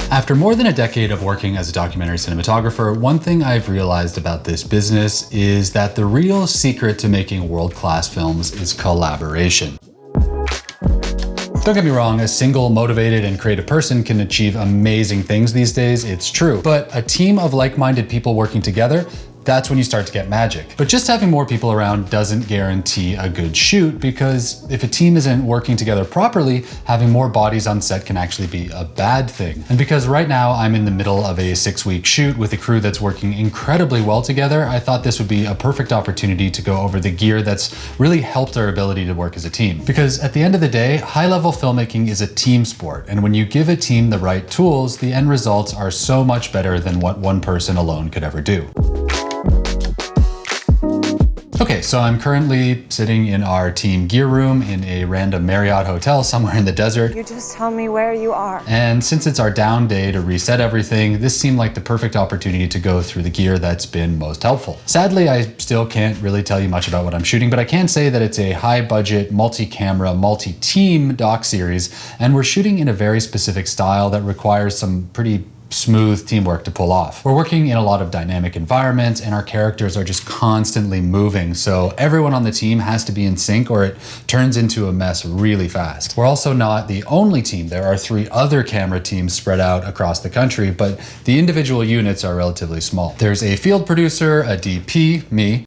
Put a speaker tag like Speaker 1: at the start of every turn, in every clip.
Speaker 1: After more than a decade of working as a documentary cinematographer, one thing I've realized about this business is that the real secret to making world-class films is collaboration. Don't get me wrong, a single motivated and creative person can achieve amazing things these days, it's true. But a team of like-minded people working together, that's when you start to get magic. But just having more people around doesn't guarantee a good shoot, because if a team isn't working together properly, having more bodies on set can actually be a bad thing. And because right now I'm in the middle of a 6-week shoot with a crew that's working incredibly well together, I thought this would be a perfect opportunity to go over the gear that's really helped our ability to work as a team. Because at the end of the day, high-level filmmaking is a team sport, and when you give a team the right tools, the end results are so much better than what one person alone could ever do. Okay, so I'm currently sitting in our team gear room in a random Marriott hotel somewhere in the desert.
Speaker 2: You just tell me where you are.
Speaker 1: And since it's our down day to reset everything, this seemed like the perfect opportunity to go through the gear that's been most helpful. Sadly, I still can't really tell you much about what I'm shooting, but I can say that it's a high-budget, multi-camera, multi-team doc series, and we're shooting in a very specific style that requires some pretty smooth teamwork to pull off. We're working in a lot of dynamic environments and our characters are just constantly moving, so everyone on the team has to be in sync or it turns into a mess really fast. We're also not the only team. There are 3 other camera teams spread out across the country, but the individual units are relatively small. There's a field producer, a DP, me,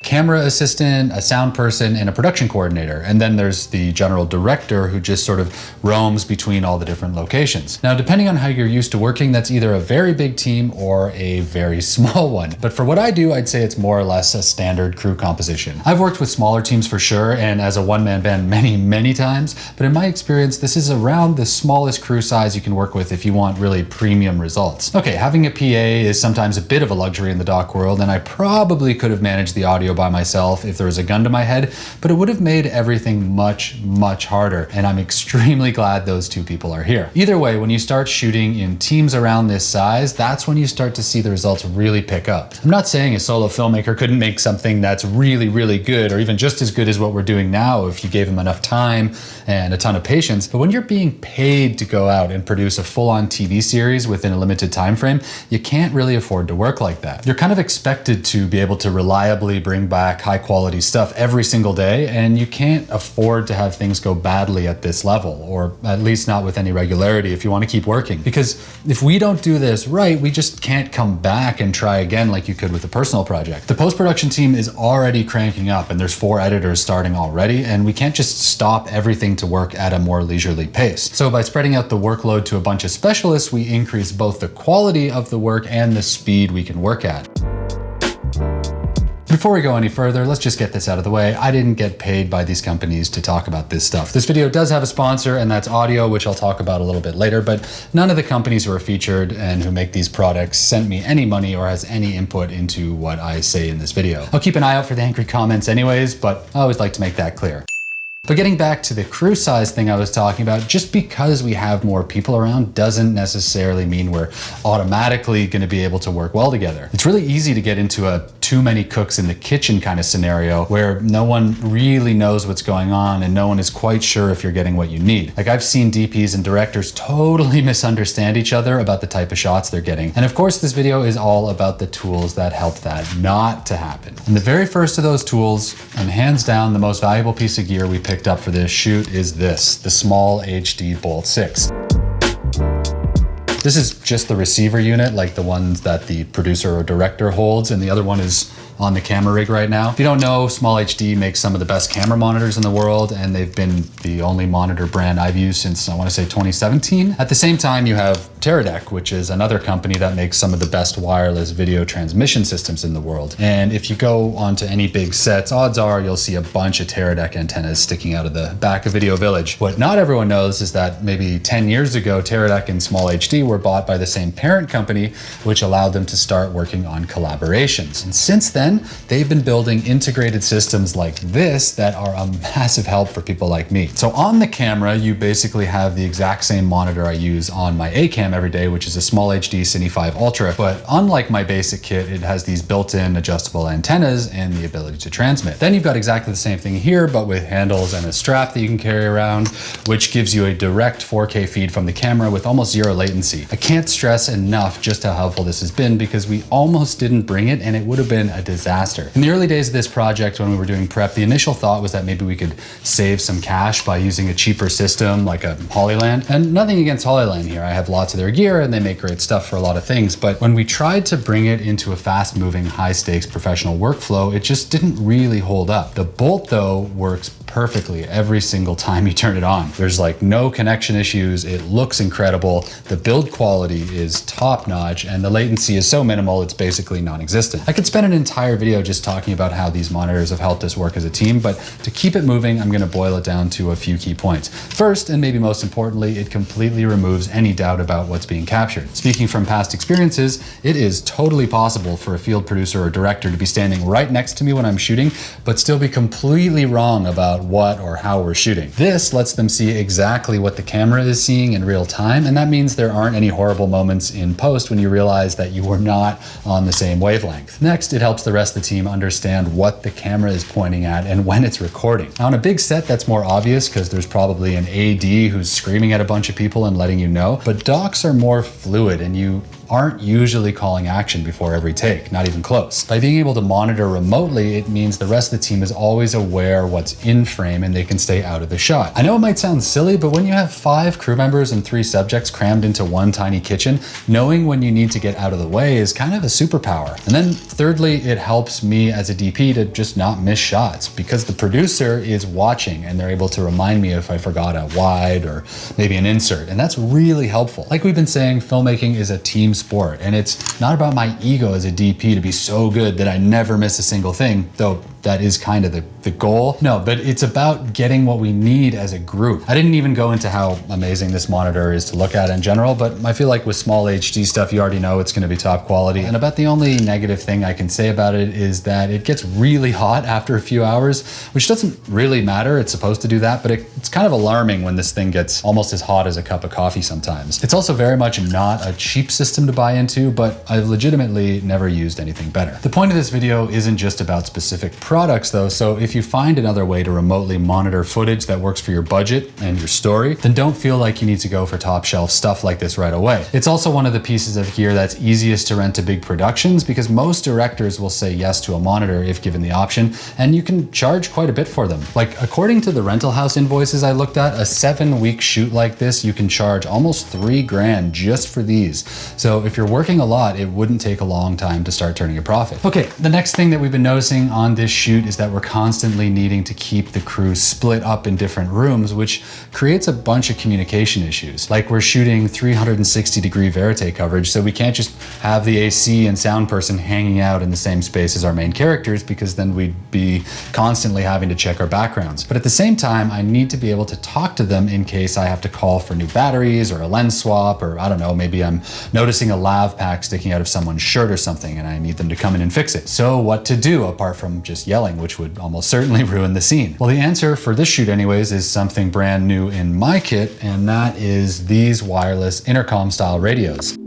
Speaker 1: camera assistant, a sound person, and a production coordinator. And then there's the general director who just sort of roams between all the different locations. Now, depending on how you're used to working, that's either a very big team or a very small one. But for what I do, I'd say it's more or less a standard crew composition. I've worked with smaller teams for sure, and as a one-man band many times, but in my experience, this is around the smallest crew size you can work with if you want really premium results. Okay, having a PA is sometimes a bit of a luxury in the doc world, and I probably could have managed the audio by myself if there was a gun to my head, but it would have made everything much harder, and I'm extremely glad those 2 people are here. Either way, when you start shooting in teams around this size, that's when you start to see the results really pick up. I'm not saying a solo filmmaker couldn't make something that's really good, or even just as good as what we're doing now if you gave him enough time and a ton of patience, but when you're being paid to go out and produce a full-on TV series within a limited time frame, you can't really afford to work like that. You're kind of expected to be able to reliably bring back high quality stuff every single day, and you can't afford to have things go badly at this level, or at least not with any regularity if you want to keep working. Because if we don't do this right, we just can't come back and try again like you could with a personal project. The post-production team is already cranking up and there's 4 editors starting already, and we can't just stop everything to work at a more leisurely pace. So by spreading out the workload to a bunch of specialists, we increase both the quality of the work and the speed we can work at. Before we go any further, let's just get this out of the way. I didn't get paid by these companies to talk about this stuff. This video does have a sponsor, and that's audio, which I'll talk about a little bit later, but none of the companies who are featured and who make these products sent me any money or has any input into what I say in this video. I'll keep an eye out for the angry comments anyways, but I always like to make that clear. But getting back to the crew size thing I was talking about, just because we have more people around doesn't necessarily mean we're automatically going to be able to work well together. It's really easy to get into a too many cooks in the kitchen kind of scenario where no one really knows what's going on and no one is quite sure if you're getting what you need. Like, I've seen DPs and directors totally misunderstand each other about the type of shots they're getting. And of course, this video is all about the tools that help that not to happen. And the very first of those tools, and hands down the most valuable piece of gear we picked up for this shoot, is this, the small HD Bolt 6. This is just the receiver unit, like the ones that the producer or director holds, and the other one is on the camera rig right now. If you don't know, Small HD makes some of the best camera monitors in the world, and they've been the only monitor brand I've used since, I want to say, 2017. At the same time, you have Teradek, which is another company that makes some of the best wireless video transmission systems in the world. And if you go onto any big sets, odds are you'll see a bunch of Teradek antennas sticking out of the back of Video Village. What not everyone knows is that maybe 10 years ago, Teradek and Small HD were bought by the same parent company, which allowed them to start working on collaborations. And since then, then, they've been building integrated systems like this that are a massive help for people like me. So on the camera, you basically have the exact same monitor I use on my A-cam every day, which is a small HD Cine 5 Ultra. But unlike my basic kit, it has these built-in adjustable antennas and the ability to transmit. Then you've got exactly the same thing here, but with handles and a strap that you can carry around, which gives you a direct 4K feed from the camera with almost zero latency. I can't stress enough just how helpful this has been because we almost didn't bring it and it would have been a disaster. In the early days of this project, when we were doing prep, the initial thought was that maybe we could save some cash by using a cheaper system like a Hollyland. And nothing against Hollyland here. I have lots of their gear and they make great stuff for a lot of things. But when we tried to bring it into a fast-moving, high-stakes professional workflow, it just didn't really hold up. The Bolt, though, works perfectly every single time you turn it on. There's like no connection issues. It looks incredible. The build quality is top-notch and the latency is so minimal it's basically non-existent. I could spend an entire video just talking about how these monitors have helped us work as a team, but to keep it moving, I'm going to boil it down to a few key points. First, and maybe most importantly, it completely removes any doubt about what's being captured. Speaking from past experiences, it is totally possible for a field producer or director to be standing right next to me when I'm shooting, but still be completely wrong about what or how we're shooting. This lets them see exactly what the camera is seeing in real time, and that means there aren't any horrible moments in post when you realize that you were not on the same wavelength. Next, it helps the rest of the team understand what the camera is pointing at and when it's recording. Now, on a big set, that's more obvious because there's probably an AD who's screaming at a bunch of people and letting you know, but docs are more fluid and you aren't usually calling action before every take, not even close. By being able to monitor remotely, it means the rest of the team is always aware what's in frame and they can stay out of the shot. I know it might sound silly, but when you have 5 crew members and 3 subjects crammed into one tiny kitchen, knowing when you need to get out of the way is kind of a superpower. And then thirdly, it helps me as a DP to just not miss shots because the producer is watching and they're able to remind me if I forgot a wide or maybe an insert, and that's really helpful. Like we've been saying, filmmaking is a team sport, and it's not about my ego as a DP to be so good that I never miss a single thing, though that is kind of the goal. No, but it's about getting what we need as a group. I didn't even go into how amazing this monitor is to look at in general, but I feel like with small HD stuff, you already know it's gonna be top quality. And about the only negative thing I can say about it is that it gets really hot after a few hours, which doesn't really matter. It's supposed to do that, but it's kind of alarming when this thing gets almost as hot as a cup of coffee sometimes. It's also very much not a cheap system to buy into, but I've legitimately never used anything better. The point of this video isn't just about specific products though, so if you find another way to remotely monitor footage that works for your budget and your story, then don't feel like you need to go for top shelf stuff like this right away. It's also one of the pieces of gear that's easiest to rent to big productions because most directors will say yes to a monitor if given the option, and you can charge quite a bit for them. Like according to the rental house invoices I looked at, a 7-week shoot like this, you can charge almost $3,000 just for these. So if you're working a lot, it wouldn't take a long time to start turning a profit. Okay, the next thing that we've been noticing on this shoot is that we're constantly needing to keep the crew split up in different rooms, which creates a bunch of communication issues. Like we're shooting 360-degree verite coverage, so we can't just have the AC and sound person hanging out in the same space as our main characters because then we'd be constantly having to check our backgrounds. But at the same time, I need to be able to talk to them in case I have to call for new batteries or a lens swap, or I don't know, maybe I'm noticing a lav pack sticking out of someone's shirt or something and I need them to come in and fix it. So what to do apart from just yelling, which would almost certainly ruin the scene? Well, the answer for this shoot anyways is something brand new in my kit, and that is these wireless intercom style radios.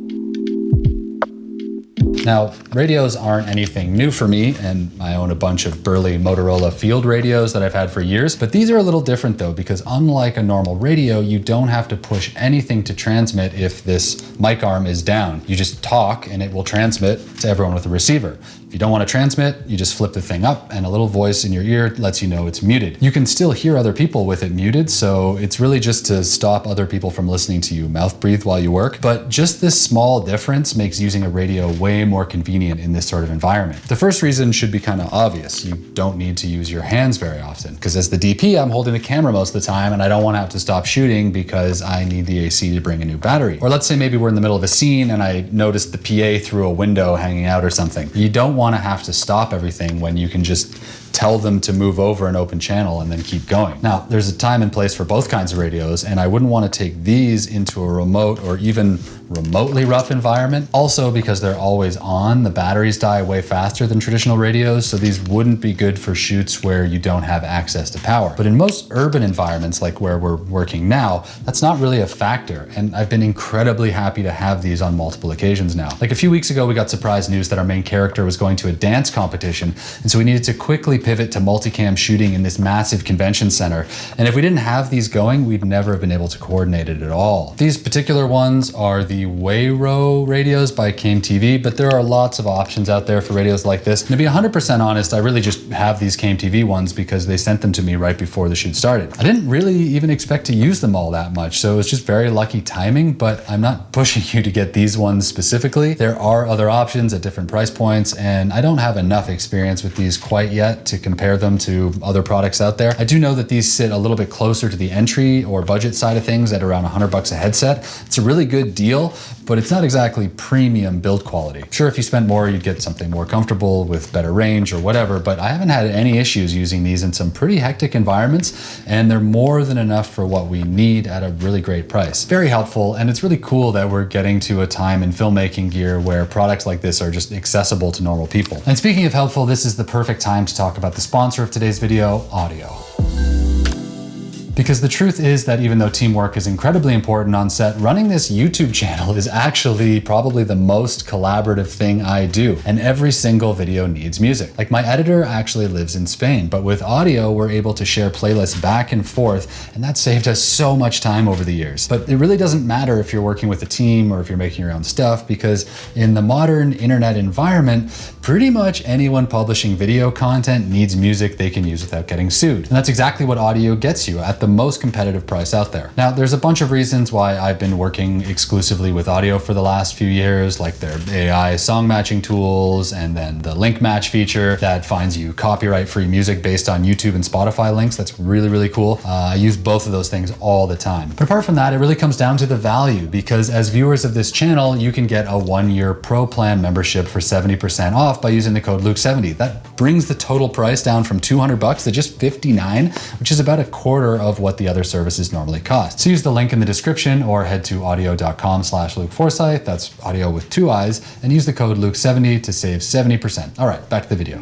Speaker 1: Now, radios aren't anything new for me, and I own a bunch of burly Motorola field radios that I've had for years, but these are a little different though, because unlike a normal radio, you don't have to push anything to transmit if this mic arm is down. You just talk and it will transmit to everyone with a receiver. If you don't want to transmit, you just flip the thing up and a little voice in your ear lets you know it's muted. You can still hear other people with it muted, so it's really just to stop other people from listening to you mouth breathe while you work. But just this small difference makes using a radio way more convenient in this sort of environment. The first reason should be kind of obvious. You don't need to use your hands very often, because as the DP, I'm holding the camera most of the time and I don't want to have to stop shooting because I need the AC to bring a new battery. Or let's say maybe we're in the middle of a scene and I noticed the PA through a window hanging out or something. You don't want to have to stop everything when you can just tell them to move over an open channel and then keep going. Now, there's a time and place for both kinds of radios, and I wouldn't want to take these into a remote or even remotely rough environment. Also, because they're always on, the batteries die way faster than traditional radios, so these wouldn't be good for shoots where you don't have access to power. But in most urban environments, like where we're working now, that's not really a factor, and I've been incredibly happy to have these on multiple occasions now. Like a few weeks ago, we got surprise news that our main character was going to a dance competition, and so we needed to quickly pivot to multicam shooting in this massive convention center. And if we didn't have these going, we'd never have been able to coordinate it at all. These particular ones are the Wayro radios by Came TV, but there are lots of options out there for radios like this. And to be 100% honest, I really just have these Came TV ones because they sent them to me right before the shoot started. I didn't really even expect to use them all that much, so it was just very lucky timing, but I'm not pushing you to get these ones specifically. There are other options at different price points, and I don't have enough experience with these quite yet to compare them to other products out there. I do know that these sit a little bit closer to the entry or budget side of things at around $100 a headset. It's a really good deal, but it's not exactly premium build quality. Sure, if you spent more, you'd get something more comfortable with better range or whatever, but I haven't had any issues using these in some pretty hectic environments, and they're more than enough for what we need at a really great price. Very helpful, and it's really cool that we're getting to a time in filmmaking gear where products like this are just accessible to normal people. And speaking of helpful, this is the perfect time to talk about the sponsor of today's video, audio. Because the truth is that even though teamwork is incredibly important on set, running this YouTube channel is actually probably the most collaborative thing I do. And every single video needs music. Like my editor actually lives in Spain, but with audio, we're able to share playlists back and forth, and that saved us so much time over the years. But it really doesn't matter if you're working with a team or if you're making your own stuff, because in the modern internet environment, pretty much anyone publishing video content needs music they can use without getting sued. And that's exactly what audio gets you at the most competitive price out there. Now, there's a bunch of reasons why I've been working exclusively with audio for the last few years, like their AI song matching tools, and then the link match feature that finds you copyright-free music based on YouTube and Spotify links. That's really, really cool. I use both of those things all the time. But apart from that, it really comes down to the value, because as viewers of this channel, you can get a 1-year pro plan membership for 70% off by using the code Luke70. That brings the total price down from $200 to just $59, which is about a quarter of what the other services normally cost. So use the link in the description or head to audio.com/LukeForsyth, that's audio with 2 eyes, and use the code Luke70 to save 70%. All right, back to the video.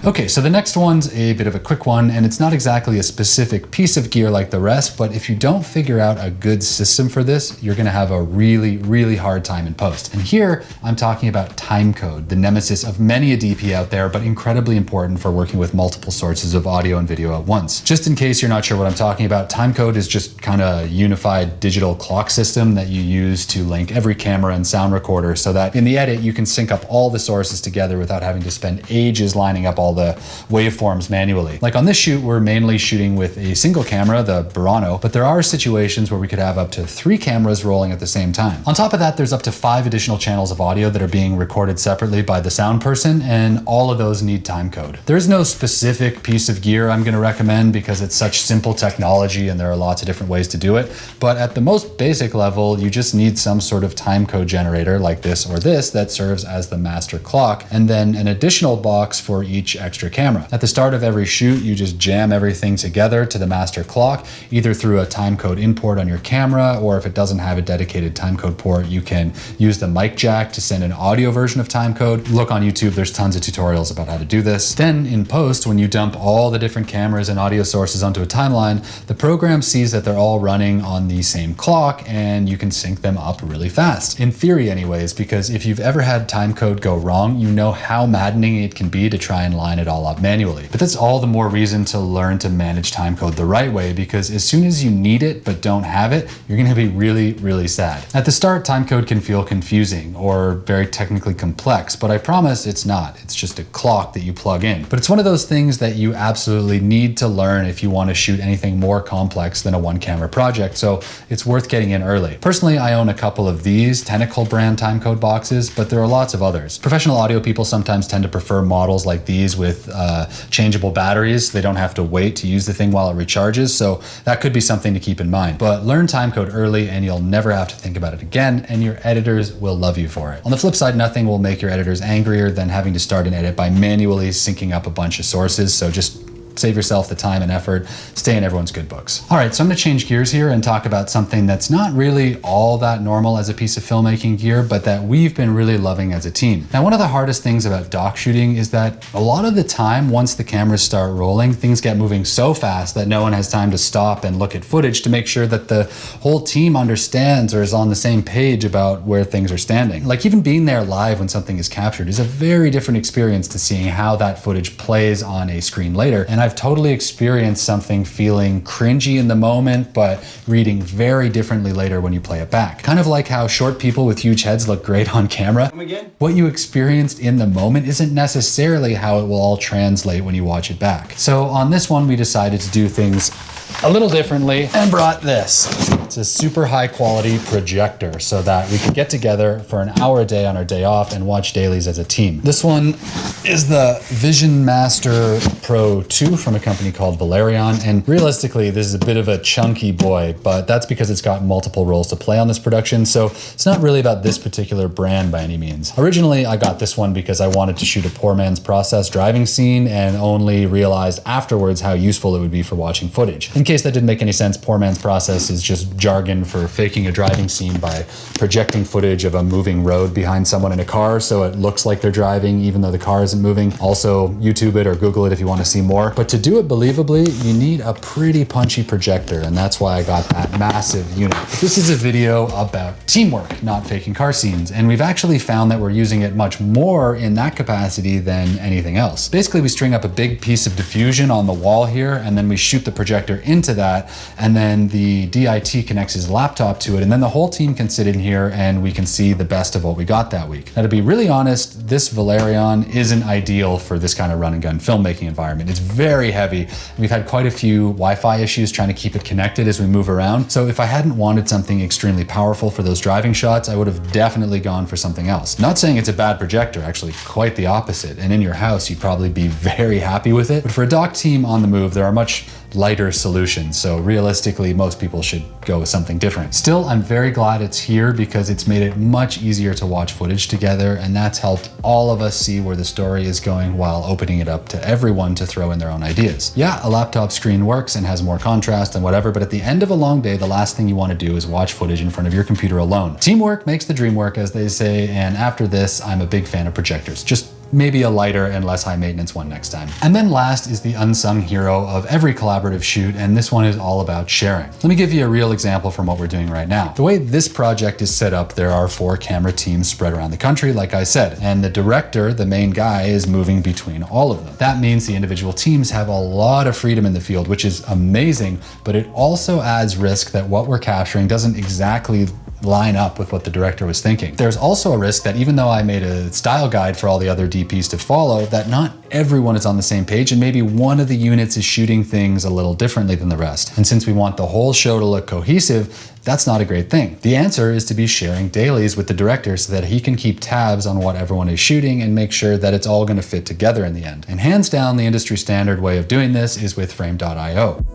Speaker 1: Okay, so the next one's a bit of a quick one, and it's not exactly a specific piece of gear like the rest, but if you don't figure out a good system for this, you're gonna have a really, really hard time in post. And here, I'm talking about timecode, the nemesis of many a DP out there, but incredibly important for working with multiple sources of audio and video at once. Just in case you're not sure what I'm talking about, timecode is just kind of a unified digital clock system that you use to link every camera and sound recorder so that in the edit, you can sync up all the sources together without having to spend ages lining up all the waveforms manually. Like on this shoot, we're mainly shooting with a single camera, the Burano, but there are situations where we could have up to 3 cameras rolling at the same time. On top of that, there's up to 5 additional channels of audio that are being recorded separately by the sound person, and all of those need timecode. There is no specific piece of gear I'm gonna recommend because it's such simple technology and there are lots of different ways to do it, but at the most basic level, you just need some sort of timecode generator like this or this that serves as the master clock, and then an additional box for each extra camera. At the start of every shoot, you just jam everything together to the master clock, either through a timecode import on your camera, or if it doesn't have a dedicated timecode port, you can use the mic jack to send an audio version of timecode. Look on YouTube, there's tons of tutorials about how to do this. Then in post, when you dump all the different cameras and audio sources onto a timeline, the program sees that they're all running on the same clock and you can sync them up really fast. In theory anyways, because if you've ever had timecode go wrong, you know how maddening it can be to try and line it all up manually. But that's all the more reason to learn to manage timecode the right way, because as soon as you need it but don't have it, you're gonna be really, really sad. At the start, timecode can feel confusing or very technically complex, but I promise it's not. It's just a clock that you plug in. But it's one of those things that you absolutely need to learn if you want to shoot anything more complex than a 1-camera project, so it's worth getting in early. Personally, I own a couple of these Tentacle brand timecode boxes, but there are lots of others. Professional audio people sometimes tend to prefer models like these with changeable batteries. They don't have to wait to use the thing while it recharges, so that could be something to keep in mind. But learn timecode early and you'll never have to think about it again, and your editors will love you for it. On the flip side, nothing will make your editors angrier than having to start an edit by manually syncing up a bunch of sources, so just save yourself the time and effort, stay in everyone's good books. All right, so I'm gonna change gears here and talk about something that's not really all that normal as a piece of filmmaking gear, but that we've been really loving as a team. Now, one of the hardest things about doc shooting is that a lot of the time, once the cameras start rolling, things get moving so fast that no one has time to stop and look at footage to make sure that the whole team understands or is on the same page about where things are standing. Like, even being there live when something is captured is a very different experience to seeing how that footage plays on a screen later. And I've totally experienced something feeling cringy in the moment, but reading very differently later when you play it back. Kind of like how short people with huge heads look great on camera. What you experienced in the moment isn't necessarily how it will all translate when you watch it back. So on this one, we decided to do things a little differently and brought this. It's a super high quality projector so that we can get together for an hour a day on our day off and watch dailies as a team. This one is the Vision Master Pro 2 from a company called Valerion, and realistically this is a bit of a chunky boy, but that's because it's got multiple roles to play on this production, so it's not really about this particular brand by any means. Originally I got this one because I wanted to shoot a poor man's process driving scene and only realized afterwards how useful it would be for watching footage. In case that didn't make any sense, poor man's process is just jargon for faking a driving scene by projecting footage of a moving road behind someone in a car so it looks like they're driving even though the car isn't moving. Also, YouTube it or Google it if you want to see more. But to do it believably, you need a pretty punchy projector, and that's why I got that massive unit. This is a video about teamwork, not faking car scenes, and we've actually found that we're using it much more in that capacity than anything else. Basically, we string up a big piece of diffusion on the wall here, and then we shoot the projector into that, and then the DIT connects his laptop to it, and then the whole team can sit in here and we can see the best of what we got that week. Now, to be really honest, this Valerion isn't ideal for this kind of run and gun filmmaking environment. It's very heavy. We've had quite a few Wi-Fi issues trying to keep it connected as we move around. So if I hadn't wanted something extremely powerful for those driving shots, I would have definitely gone for something else. Not saying it's a bad projector, actually quite the opposite. And in your house, you'd probably be very happy with it. But for a doc team on the move, there are much lighter solutions. So realistically, most people should go with something different. Still, I'm very glad it's here because it's made it much easier to watch footage together, and that's helped all of us see where the story is going while opening it up to everyone to throw in their own ideas. Yeah, a laptop screen works and has more contrast and whatever, but at the end of a long day, the last thing you want to do is watch footage in front of your computer alone. Teamwork makes the dream work, as they say, and after this, I'm a big fan of projectors. Just maybe a lighter and less high maintenance one next time. And then last is the unsung hero of every collaborative shoot, and this one is all about sharing. Let me give you a real example from what we're doing right now. The way this project is set up, there are 4 camera teams spread around the country, like I said, and the director, the main guy, is moving between all of them. That means the individual teams have a lot of freedom in the field, which is amazing, but it also adds risk that what we're capturing doesn't exactly line up with what the director was thinking. There's also a risk that even though I made a style guide for all the other DPs to follow, that not everyone is on the same page and maybe one of the units is shooting things a little differently than the rest. And since we want the whole show to look cohesive, that's not a great thing. The answer is to be sharing dailies with the director so that he can keep tabs on what everyone is shooting and make sure that it's all going to fit together in the end. And hands down, the industry standard way of doing this is with frame.io.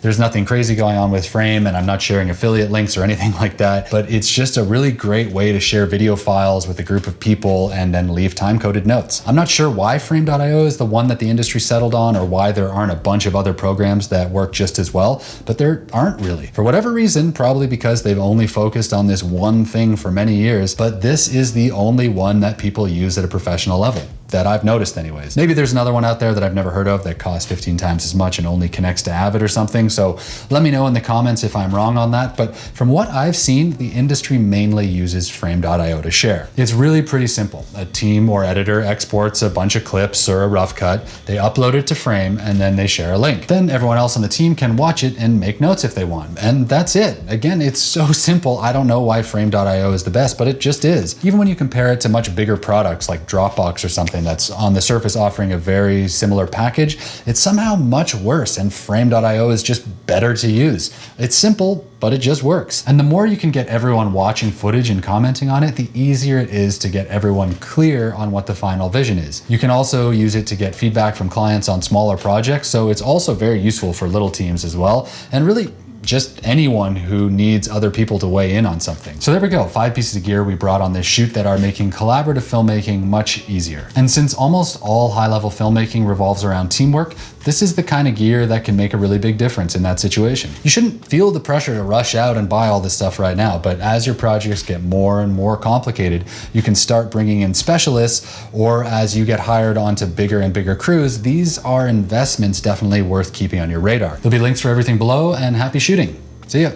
Speaker 1: There's nothing crazy going on with Frame, and I'm not sharing affiliate links or anything like that, but it's just a really great way to share video files with a group of people and then leave time-coded notes. I'm not sure why Frame.io is the one that the industry settled on or why there aren't a bunch of other programs that work just as well, but there aren't really. For whatever reason, probably because they've only focused on this one thing for many years, but this is the only one that people use at a professional level. That I've noticed anyways. Maybe there's another one out there that I've never heard of that costs 15 times as much and only connects to Avid or something, so let me know in the comments if I'm wrong on that, but from what I've seen, the industry mainly uses Frame.io to share. It's really pretty simple. A team or editor exports a bunch of clips or a rough cut, they upload it to Frame, and then they share a link. Then everyone else on the team can watch it and make notes if they want, and that's it. Again, it's so simple. I don't know why Frame.io is the best, but it just is. Even when you compare it to much bigger products like Dropbox or something that's on the surface offering a very similar package, it's somehow much worse, and frame.io is just better to use. It's simple, but it just works. And the more you can get everyone watching footage and commenting on it, the easier it is to get everyone clear on what the final vision is. You can also use it to get feedback from clients on smaller projects, so it's also very useful for little teams as well, and really just anyone who needs other people to weigh in on something. So there we go, 5 pieces of gear we brought on this shoot that are making collaborative filmmaking much easier. And since almost all high-level filmmaking revolves around teamwork, this is the kind of gear that can make a really big difference in that situation. You shouldn't feel the pressure to rush out and buy all this stuff right now, but as your projects get more and more complicated, you can start bringing in specialists, or as you get hired onto bigger and bigger crews, these are investments definitely worth keeping on your radar. There'll be links for everything below, and happy shooting. See ya.